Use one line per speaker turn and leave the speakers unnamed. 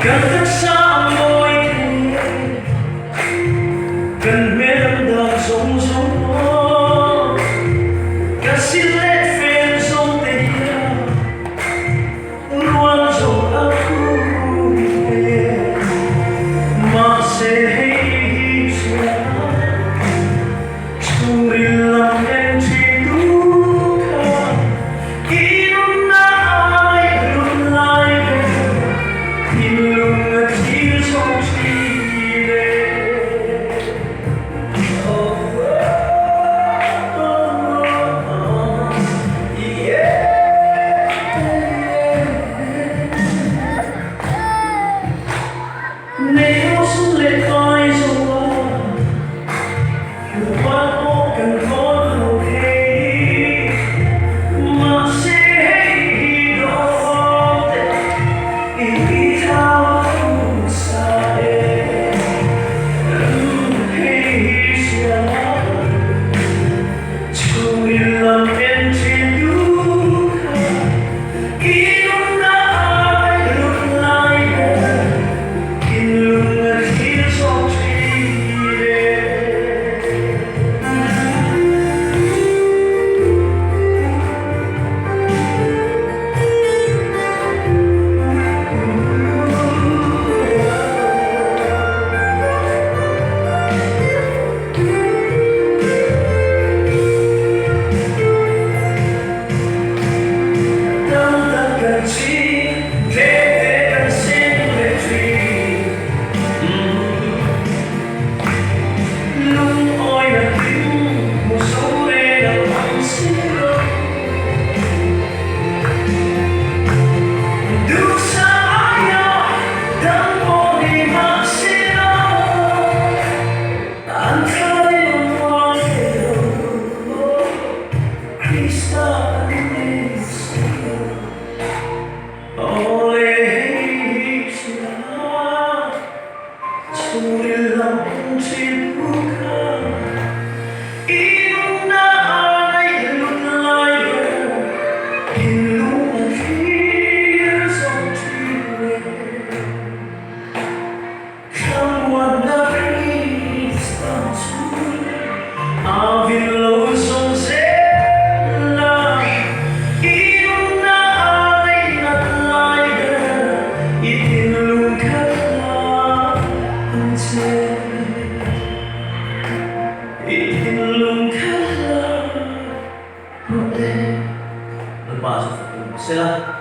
Gần xa môi gần miền đời rung rung mơ cả xin lệ phiền rung tình luôn rung aku về mà sẽ hay Suri lam en duka inun ai lun lai inun atil song shire Nếu xuống lệ coi rồi qua cần có một khi mà sẽ đó ý thao xa hay xa chung làm em trên duka inun ai lun lai inun atil song shire Lepas, sila